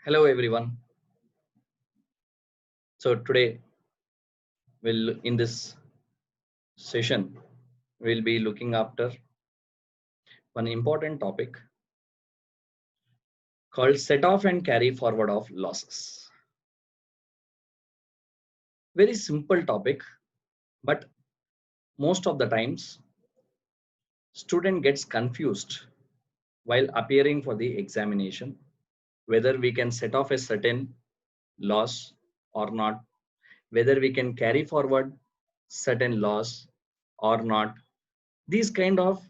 Hello everyone. So today in this session we'll be looking after one important topic called set off and carry forward of losses. Very simple topic, but most of the times student gets confused while appearing for the examination whether we can set off a certain loss or not, whether we can carry forward certain loss or not. These kind of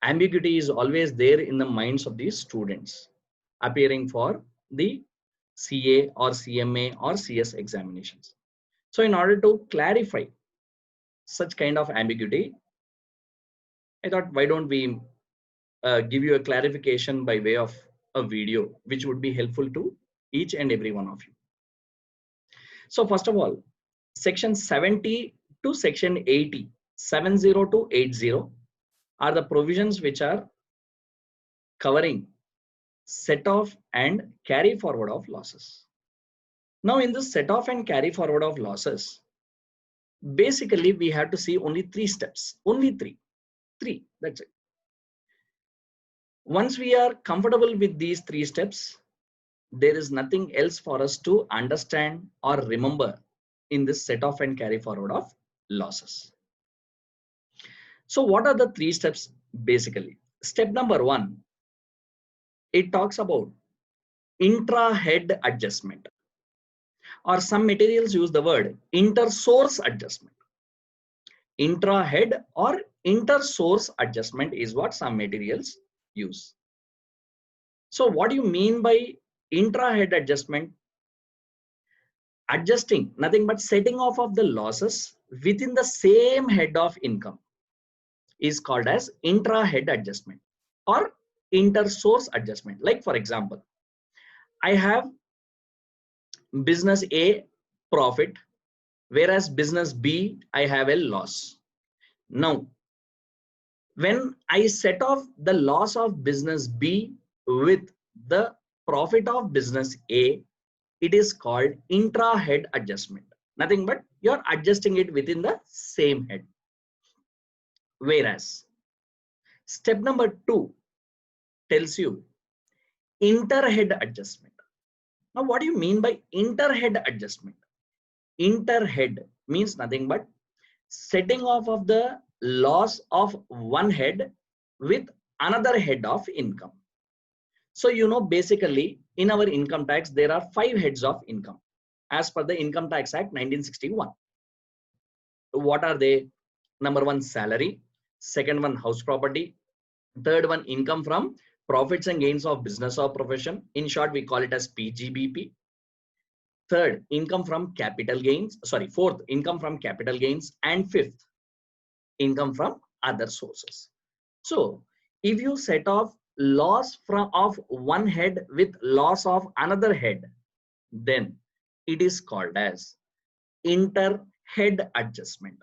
ambiguity is always there in the minds of these students appearing for the CA or CMA or CS examinations. So in order to clarify such kind of ambiguity, I thought why don't we give you a clarification by way of a video which would be helpful to each and every one of you. So first of all, section 70 to section 80, 70 to 80 are the provisions which are covering set off and carry forward of losses. Now in this set off and carry forward of losses, basically we have to see only three steps, only three, that's it. Once we are comfortable with these three steps, there is nothing else for us to understand or remember in this set off and carry forward of losses. So what are the three steps basically? Step number one, it talks about intra-head adjustment, or some materials use the word inter-source adjustment. Intra-head or inter-source adjustment is what some materials use. So what do you mean by intra-head adjustment? Adjusting, nothing but setting off of the losses within the same head of income is called as intra-head adjustment or inter-source adjustment. Like for example, I have business A profit, whereas business B, I have a loss. Now, when I set off the loss of business B with the profit of business A, it is called intra-head adjustment. Nothing but you're adjusting it within the same head. Whereas step number two tells you inter-head adjustment. Now, what do you mean by inter-head adjustment? Inter-head means nothing but setting off of the loss of one head with another head of income. So, you know, basically in our income tax, there are 5 heads of income as per the Income Tax Act 1961. What are they? Number one, salary. Second one, house property. Third one, income from profits and gains of business or profession. In short, we call it as PGBP. Third, income from capital gains. Sorry, fourth, income from capital gains. And fifth, income from other sources. So if you set off loss of one head with loss of another head, then it is called as inter-head adjustment.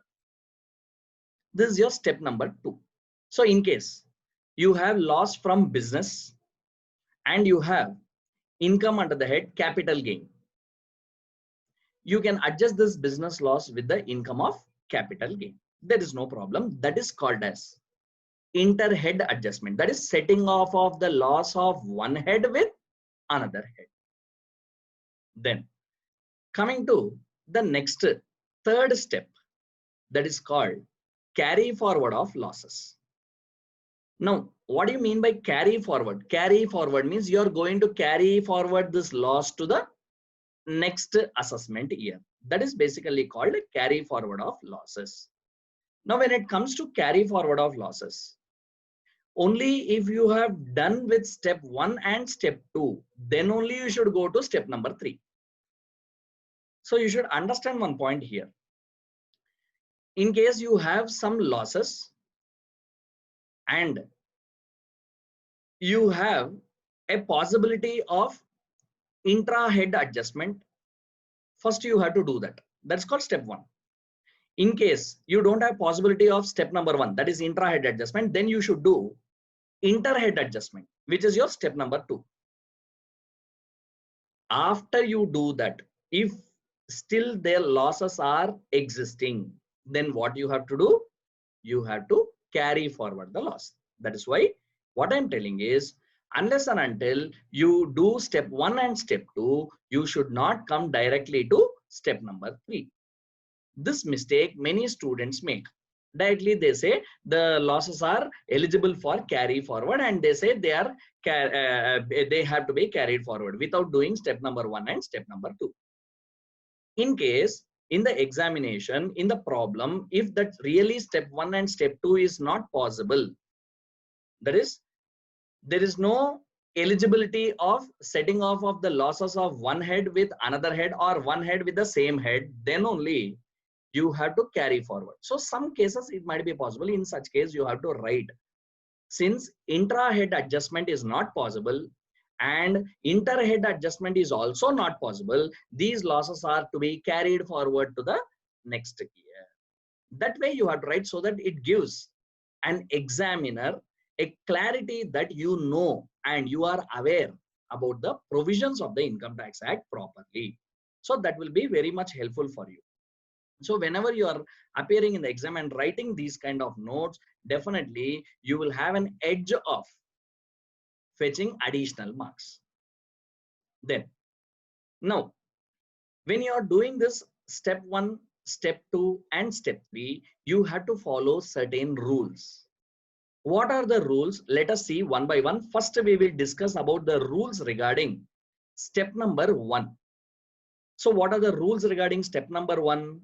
This is your step number two. So in case you have loss from business and you have income under the head capital gain, you can adjust this business loss with the income of capital gain. There is no problem. That is called as inter-head adjustment. That is setting off of the loss of one head with another head. Then coming to the next third step, that is called carry forward of losses. Now, what do you mean by carry forward? Carry forward means you're going to carry forward this loss to the next assessment year. That is basically called carry forward of losses. Now, when it comes to carry forward of losses, only if you have done with step 1 and step 2, then only you should go to step number 3. So you should understand one point here. In case you have some losses and you have a possibility of intra-head adjustment, first you have to do that. That's called step 1. In case you don't have possibility of step number 1, that is intra-head adjustment, then you should do inter-head adjustment, which is your step number 2. After you do that, if still their losses are existing, then what you have to do? You have to carry forward the loss. That is why what I'm telling is, unless and until you do step 1 and step 2, you should not come directly to step number 3. This mistake many students make. Directly they say the losses are eligible for carry forward, and they say they have to be carried forward without doing step number 1 and step number 2. In case in the examination, in the problem, if that really step 1 and step 2 is not possible, that is, there is no eligibility of setting off of the losses of one head with another head or one head with the same head, then only you have to carry forward. So some cases it might be possible. In such case, you have to write, since intra-head adjustment is not possible and inter-head adjustment is also not possible, these losses are to be carried forward to the next year. That way you have to write, so that it gives an examiner a clarity that you know and you are aware about the provisions of the Income Tax Act properly. So that will be very much helpful for you. So whenever you are appearing in the exam and writing these kind of notes, definitely you will have an edge of fetching additional marks. Then, now, when you are doing this step 1, step 2 and step 3, you have to follow certain rules. What are the rules? Let us see one by one. First, we will discuss about the rules regarding step number 1. So what are the rules regarding step number 1?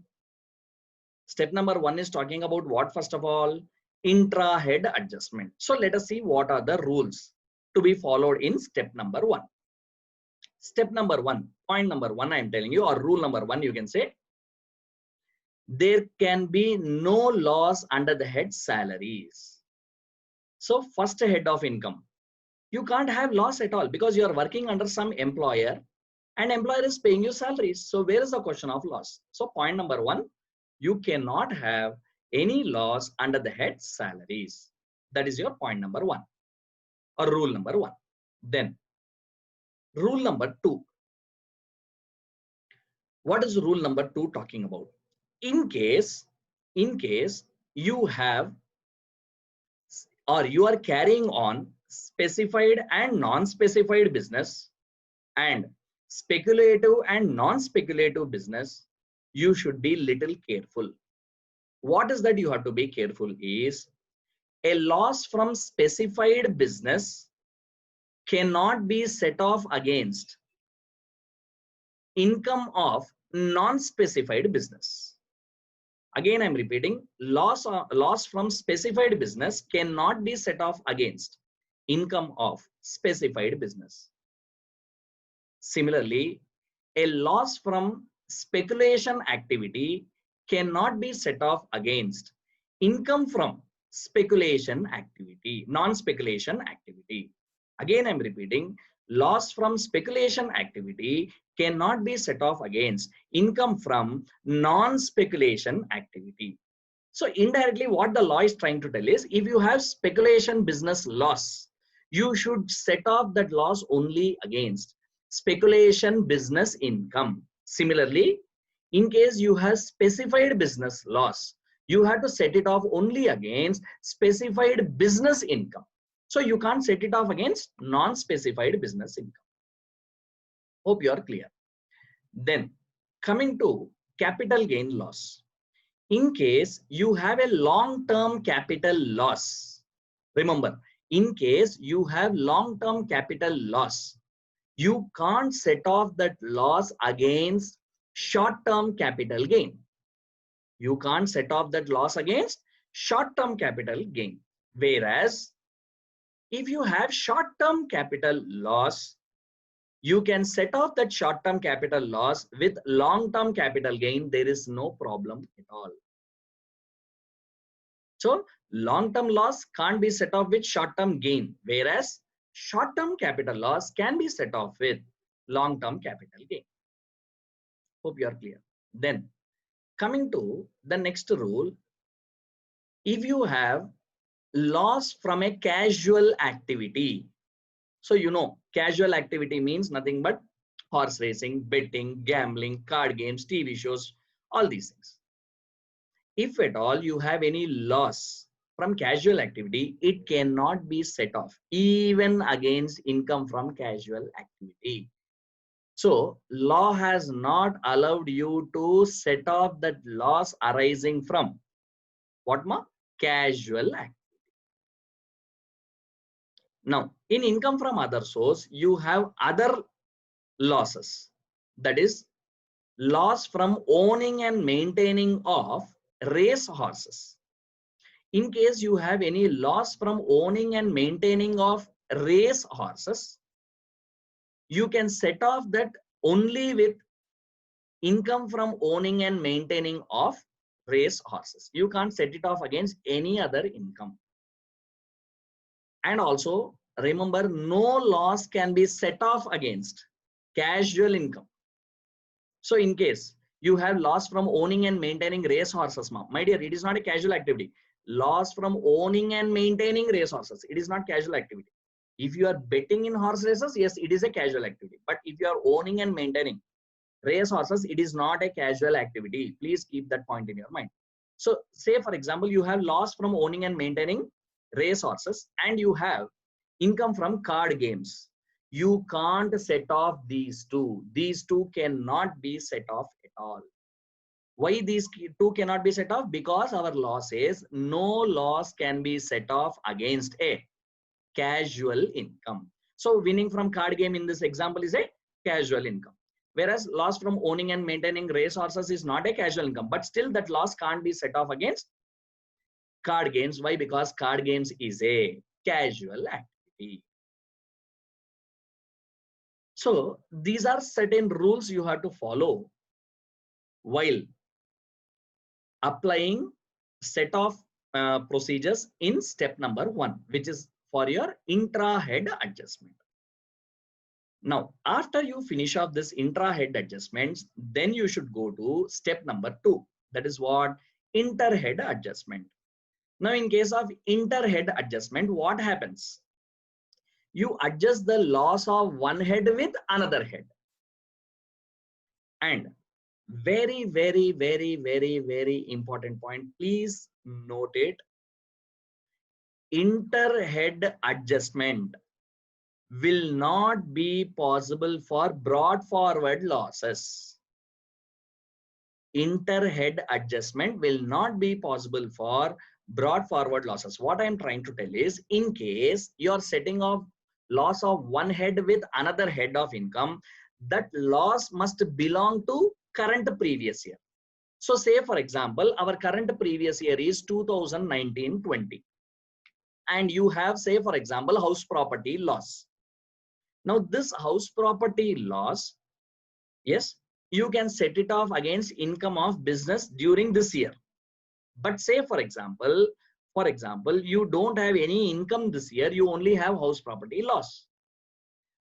Step number 1 is talking about what? First of all, intra-head adjustment. So let us see what are the rules to be followed in step number 1. Step number 1, point number 1 I am telling you, or rule number 1 you can say, there can be no loss under the head salaries. So first head of income, you can't have loss at all because you are working under some employer and employer is paying you salaries. So where is the question of loss? So point number 1, you cannot have any loss under the head salaries. That is your point number 1 or rule number 1. Then rule number 2. What is rule number 2 talking about? In case you have or you are carrying on specified and non-specified business and speculative and non-speculative business, you should be little careful. What is that you have to be careful is, a loss from specified business cannot be set off against income of non-specified business. Again, I'm repeating, loss from specified business cannot be set off against income of specified business. Similarly, a loss from speculation activity cannot be set off against income from speculation activity, non-speculation activity. Again, I'm repeating, loss from speculation activity cannot be set off against income from non-speculation activity. So indirectly, what the law is trying to tell is, if you have speculation business loss, you should set off that loss only against speculation business income. Similarly, in case you have specified business loss, you have to set it off only against specified business income. So you can't set it off against non-specified business income. Hope you are clear. Then coming to capital gain loss. In case you have a long-term capital loss, remember, in case you have long-term capital loss, you can't set off that loss against short-term capital gain. You can't set off that loss against short-term capital gain. Whereas if you have short-term capital loss, you can set off that short-term capital loss with long-term capital gain. There is no problem at all. So long-term loss can't be set off with short-term gain, whereas short-term capital loss can be set off with long-term capital gain. Hope you are clear. Then coming to the next rule, if you have loss from a casual activity, so you know casual activity means nothing but horse racing, betting, gambling, card games, TV shows, all these things. If at all you have any loss from casual activity, it cannot be set off even against income from casual activity. So law has not allowed you to set off that loss arising from what ma? Casual activity. Now, in income from other source, you have other losses. That is loss from owning and maintaining of race horses. In case you have any loss from owning and maintaining of race horses, you can set off that only with income from owning and maintaining of race horses. You can't set it off against any other income. And also remember, no loss can be set off against casual income. So in case you have loss from owning and maintaining race horses, my dear, it is not a casual activity. Loss from owning and maintaining race horses, it is not casual activity. If you are betting in horse races, yes, it is a casual activity. But if you are owning and maintaining race horses, it is not a casual activity. Please keep that point in your mind. So say for example, you have loss from owning and maintaining race horses and you have income from card games. You can't set off these two. These two cannot be set off at all. Why these two cannot be set off? Because our law says no loss can be set off against a casual income. So winning from card game in this example is a casual income. Whereas loss from owning and maintaining race horses is not a casual income, but still that loss can't be set off against card games. Why? Because card games is a casual activity. So these are certain rules you have to follow while applying set of procedures in step number 1, which is for your intra-head adjustment. Now, after you finish off this intra-head adjustments, then you should go to step number 2. That is what? Inter-head adjustment. Now, in case of inter-head adjustment, what happens? You adjust the loss of one head with another head. And very, very, very, very, very important point. Please note it. Inter-head adjustment will not be possible for brought forward losses. Inter-head adjustment will not be possible for brought forward losses. What I am trying to tell is, in case you are setting off loss of one head with another head of income, that loss must belong to current previous year. So say for example, our current previous year is 2019-20. And you have, say for example, house property loss. Now this house property loss, yes, you can set it off against income of business during this year. But say for example, you don't have any income this year, you only have house property loss.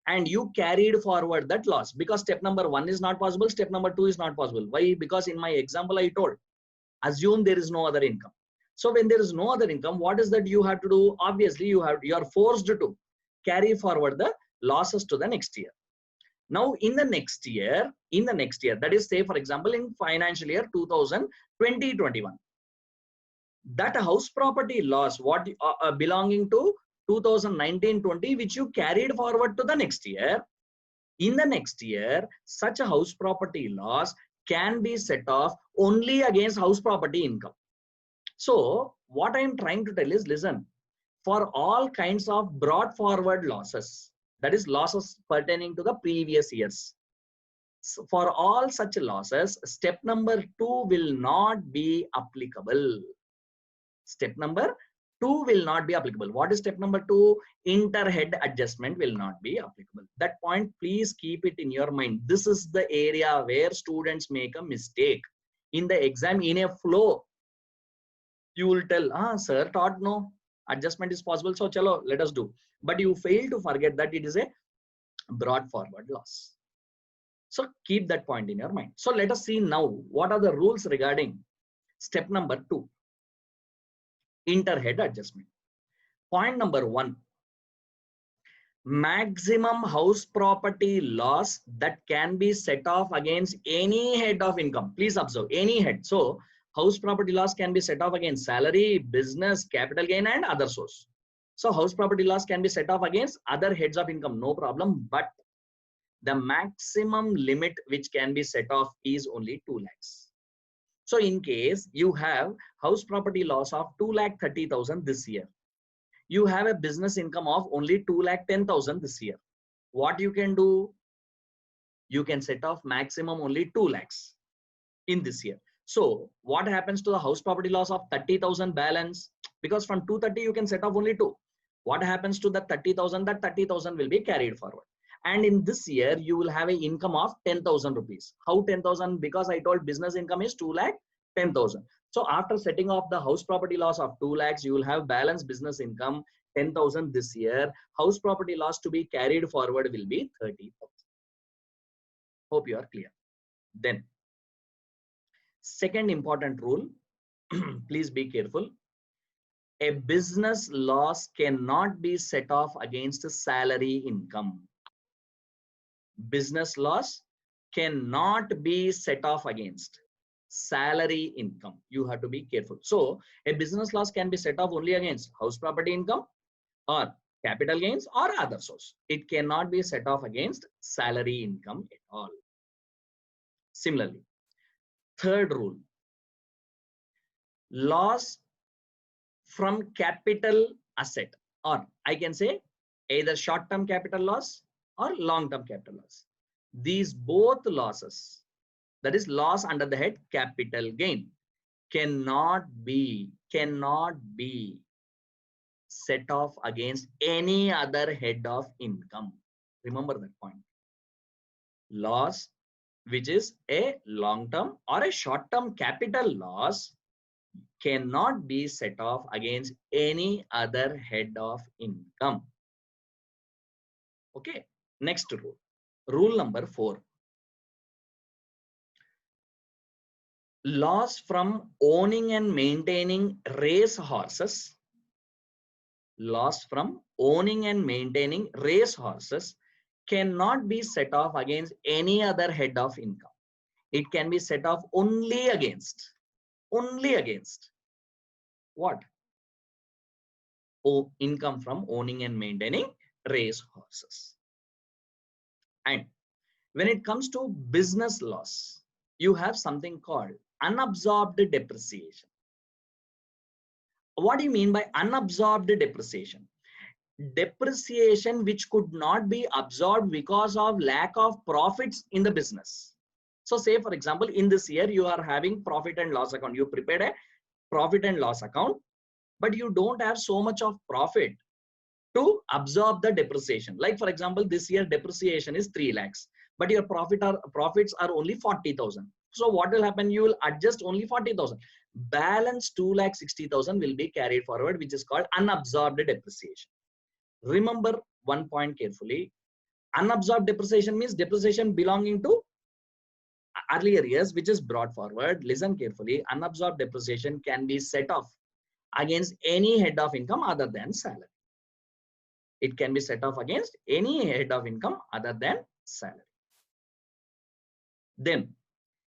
And you carried forward that loss because step number 1 is not possible, step number 2 is not possible. Why? Because in my example I told, assume there is no other income. So when there is no other income, what is that you have to do? Obviously you are forced to carry forward the losses to the next year. Now in the next year, that is, say for example, in financial year 2020-21, that house property loss, what belonging to 2019-20, which you carried forward to the next year, in the next year, such a house property loss can be set off only against house property income. So what I am trying to tell is, listen, for all kinds of brought forward losses, that is losses pertaining to the previous years, so for all such losses, step number 2 will not be applicable. Step number 2 will not be applicable. What is step number 2? Inter-head adjustment will not be applicable. That point, please keep it in your mind. This is the area where students make a mistake. In the exam, in a flow, you will tell, sir taught no, adjustment is possible, so chalo, let us do. But you fail to forget that it is a brought forward loss. So keep that point in your mind. So let us see now what are the rules regarding step number 2. Inter-head adjustment. Point number 1. maximum house property loss that can be set off against any head of income. Please observe, any head. So house property loss can be set off against salary, business, capital gain, and other source. So house property loss can be set off against other heads of income, no problem. But the maximum limit which can be set off is only 2 lakhs. So in case you have house property loss of 2,30,000 this year, you have a business income of only 2,10,000 this year. What you can do? You can set off maximum only 2 lakhs in this year. So what happens to the house property loss of 30,000 balance? Because from 230 you can set off only 2. What happens to the 30,000? That 30,000 will be carried forward. And in this year you will have an income of 10,000 rupees. How 10,000? Because I told business income is 2,10,000. So after setting off the house property loss of 2 lakhs, you will have balance business income 10,000 this year. House property loss to be carried forward will be 30,000. Hope you are clear. Then, second important rule, please be careful. A business loss cannot be set off against salary income. Business loss cannot be set off against salary income. You have to be careful. So a business loss can be set off only against house property income or capital gains or other source. It cannot be set off against salary income at all. Similarly, third rule, loss from capital asset, or I can say either short-term capital loss or long-term capital loss. These both losses, that is loss under the head capital gain, cannot be set off against any other head of income. Remember that point. Loss which is a long-term or a short-term capital loss cannot be set off against any other head of income. Okay, next rule. Rule number 4. Loss from owning and maintaining race horses. Loss from owning and maintaining race horses cannot be set off against any other head of income. It can be set off only against what? Income from owning and maintaining race horses. And when it comes to business loss, you have something called unabsorbed depreciation. What do you mean by unabsorbed depreciation? Depreciation which could not be absorbed because of lack of profits in the business. So say for example, in this year you are having profit and loss account. You prepared a profit and loss account, but you don't have so much of profit to absorb the depreciation. Like for example, this year depreciation is 3 lakhs, but your profits are only 40,000. So what will happen? You will adjust only 40,000. Balance 2,60,000 will be carried forward, which is called unabsorbed depreciation. Remember one point carefully. Unabsorbed depreciation means depreciation belonging to earlier years, which is brought forward. Listen carefully. Unabsorbed depreciation can be set off against any head of income other than salary. It can be set off against any head of income other than salary. Then,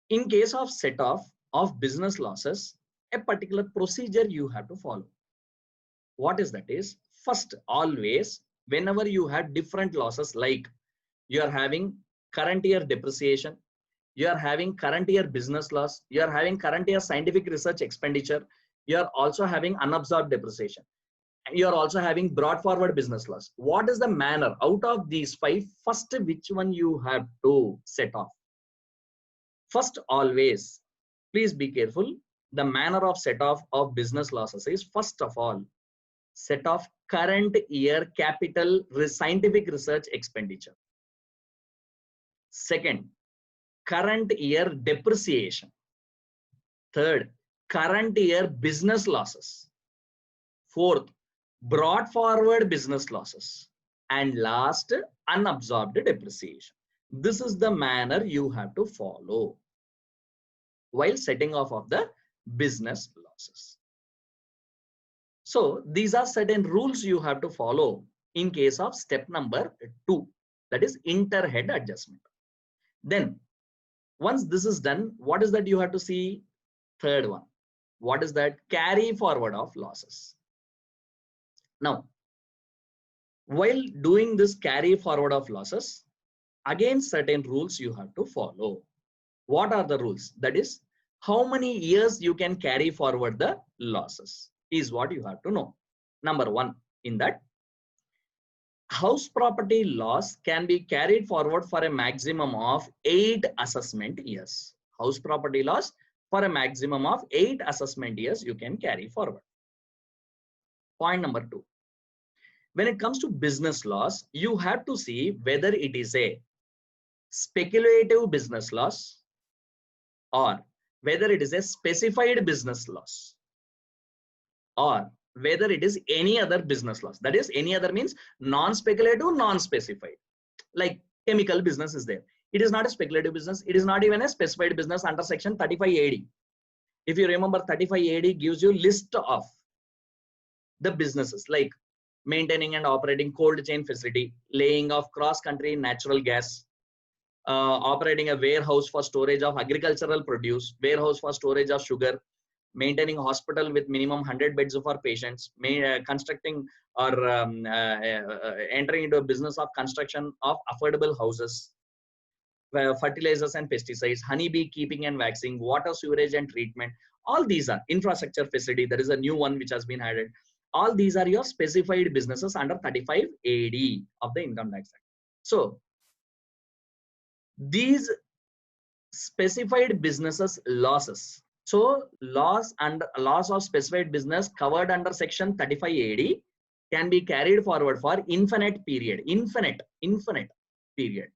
in case of set off of business losses, a particular procedure you have to follow. What is that? Is first, always, whenever you have different losses, like you are having current year depreciation, you are having current year business loss, you are having current year scientific research expenditure, you are also having unabsorbed depreciation, you are also having brought forward business loss. What is the manner out of these 5? First, which one you have to set off? First, always, please be careful. The manner of set off of business losses is, first of all, set off current year capital scientific research expenditure. Second, current year depreciation. Third, current year business losses. Fourth, brought forward business losses. And last, unabsorbed depreciation. This is the manner you have to follow while setting off of the business losses. So these are certain rules you have to follow in case of step number 2, that is inter-head adjustment. Then once this is done, what is that you have to see? Third one. What is that? Carry forward of losses. Now, while doing this carry forward of losses, again certain rules you have to follow. What are the rules? That is, how many years you can carry forward the losses is what you have to know. Number 1 in that, house property loss can be carried forward for a maximum of 8 assessment years. House property loss for a maximum of 8 assessment years you can carry forward. Point number 2. When it comes to business loss, you have to see whether it is a speculative business loss or whether it is a specified business loss or whether it is any other business loss. That is, any other means non-speculative, non-specified. Like chemical business is there. It is not a speculative business. It is not even a specified business under section 35 AD. If you remember, 35 AD gives you list of the businesses like maintaining and operating cold chain facility, laying of cross-country natural gas, operating a warehouse for storage of agricultural produce, warehouse for storage of sugar, maintaining hospital with minimum 100 beds for patients, constructing or entering into a business of construction of affordable houses, fertilizers and pesticides, honeybee keeping and waxing, water sewerage and treatment. All these are infrastructure facility. There is a new one which has been added. All these are your specified businesses under 35 AD of the Income Tax Act. So these specified businesses losses. So loss of specified business covered under section 35 AD can be carried forward for infinite period. Infinite period.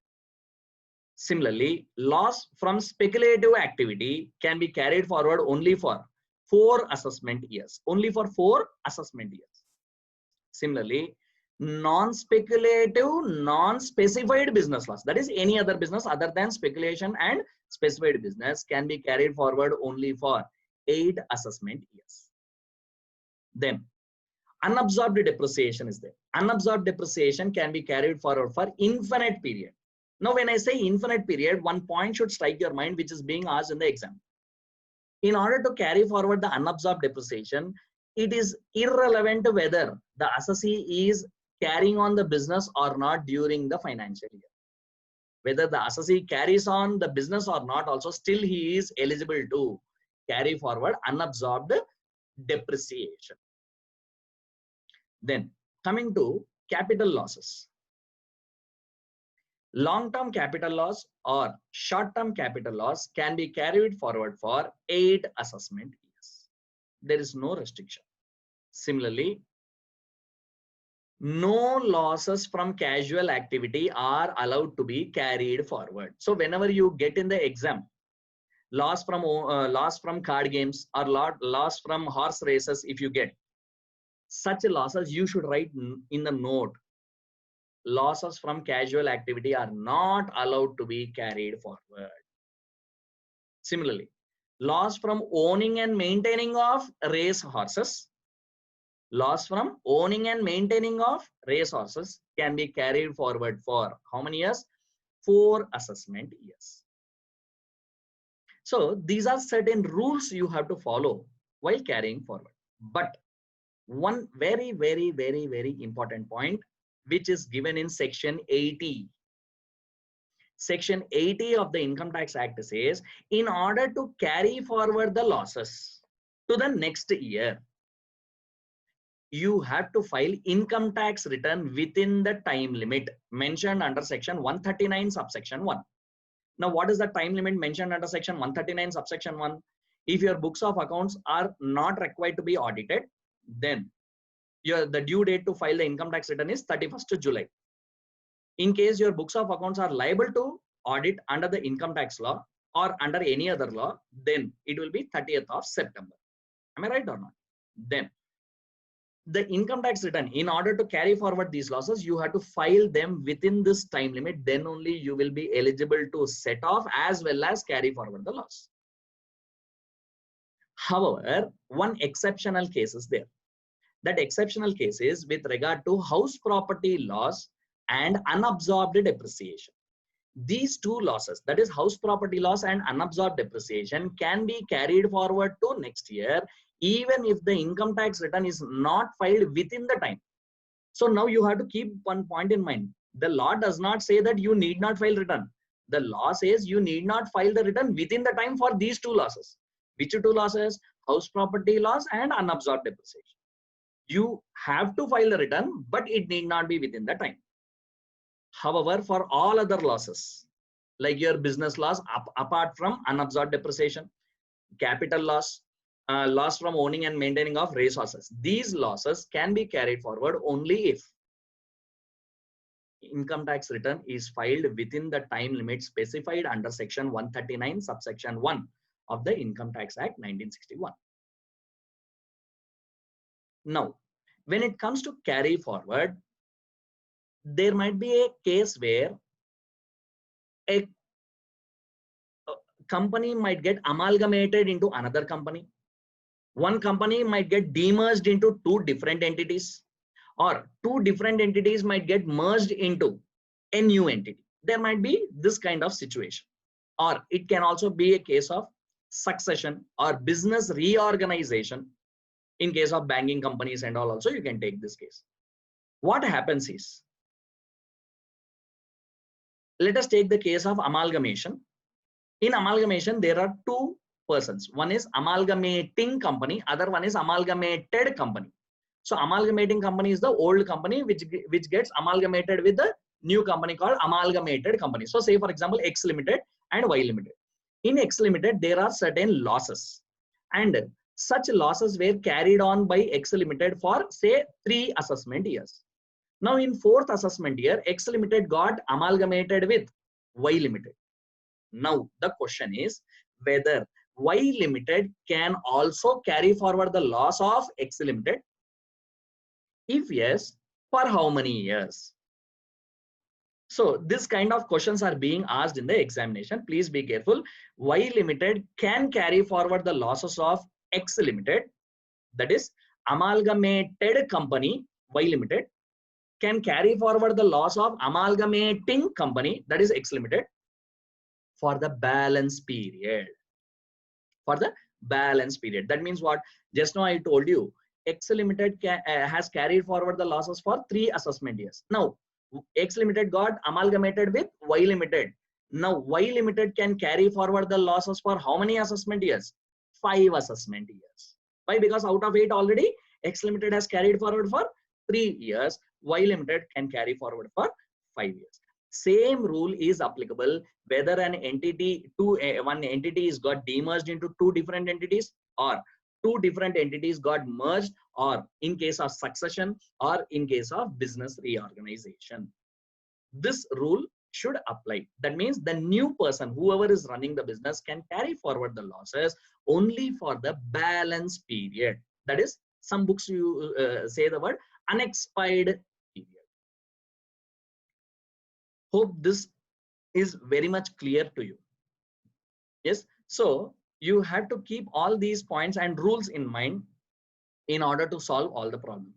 Similarly, loss from speculative activity can be carried forward only for 4 assessment years. Only for 4 assessment years. Similarly, non-speculative, non-specified business loss, that is any other business other than speculation and specified business, can be carried forward only for 8 assessment years. Then unabsorbed depreciation is there. Unabsorbed depreciation can be carried forward for infinite period. Now when I say infinite period, one point should strike your mind which is being asked in the exam. In order to carry forward the unabsorbed depreciation, it is irrelevant whether the assessee is carrying on the business or not during the financial year. Whether the assessee carries on the business or not, also still he is eligible to carry forward unabsorbed depreciation. Then coming to capital losses. Long-term capital loss or short-term capital loss can be carried forward for 8 assessment years. There is no restriction. Similarly, no losses from casual activity are allowed to be carried forward. So whenever you get in the exam, loss from card games or loss from horse races, if you get such losses, you should write in the note, losses from casual activity are not allowed to be carried forward. Similarly, loss from owning and maintaining of race horses, loss from owning and maintaining of race horses can be carried forward for how many years? 4 assessment years. So these are certain rules you have to follow while carrying forward. But one very, very, very, very important point which is given in section 80. Section 80 of the Income Tax Act says, in order to carry forward the losses to the next year, you have to file income tax return within the time limit mentioned under section 139 subsection 1. Now, what is the time limit mentioned under section 139 subsection 1? If your books of accounts are not required to be audited, then the due date to file the income tax return is 31st July. In case your books of accounts are liable to audit under the income tax law or under any other law, then it will be 30th of September. Am I right or not? Then the income tax return, in order to carry forward these losses, you have to file them within this time limit. Then only you will be eligible to set off as well as carry forward the loss. However, one exceptional case is there. That exceptional case is with regard to house property loss and unabsorbed depreciation. These two losses, that is house property loss and unabsorbed depreciation, can be carried forward to next year even if the income tax return is not filed within the time. So now you have to keep one point in mind. The law does not say that you need not file return. The law says you need not file the return within the time for these two losses. Which two losses? House property loss and unabsorbed depreciation. You have to file the return, but it need not be within the time. However, for all other losses, like your business loss, apart from unabsorbed depreciation, capital loss, loss from owning and maintaining of resources, these losses can be carried forward only if income tax return is filed within the time limit specified under section 139 subsection 1 of the Income Tax Act 1961. Now, when it comes to carry forward, there might be a case where a company might get amalgamated into another company. One company might get demerged into two different entities, or two different entities might get merged into a new entity. There might be this kind of situation. Or it can also be a case of succession or business reorganization. In case of banking companies and all, also you can take this case. What happens is, let us take the case of amalgamation. In amalgamation, there are two persons. One is amalgamating company, other one is amalgamated company. So amalgamating company is the old company which gets amalgamated with the new company called amalgamated company. So say for example X Limited and Y Limited. In X Limited, there are certain losses, and such losses were carried on by X Limited for say 3 assessment years. Now in 4th assessment year, X Limited got amalgamated with Y Limited. Now the question is whether Y Limited can also carry forward the loss of X Limited. If yes, for how many years? So this kind of questions are being asked in the examination. Please be careful. Y Limited can carry forward the losses of X Limited, that is amalgamated company Y Limited can carry forward the loss of amalgamating company, that is X Limited, for the balance period. For the balance period. That means what? Just now I told you X Limited has carried forward the losses for 3 assessment years. Now X Limited got amalgamated with Y Limited. Now Y Limited can carry forward the losses for how many assessment years? 5 assessment years. Why? Because out of 8 already X Limited has carried forward for 3 years. Y Limited can carry forward for 5 years. Same rule is applicable whether an entity, one entity is got demerged into 2 different entities, or 2 different entities got merged, or in case of succession, or in case of business reorganization. This rule should apply. That means the new person, whoever is running the business, can carry forward the losses only for the balance period. That is, some books you say the word unexpired period. Hope this is very much clear to you. Yes, so you have to keep all these points and rules in mind in order to solve all the problems.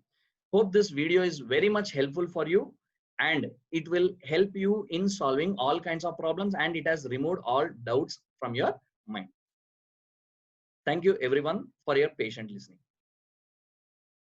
Hope this video is very much helpful for you, and it will help you in solving all kinds of problems, and it has removed all doubts from your mind. Thank you everyone for your patient listening.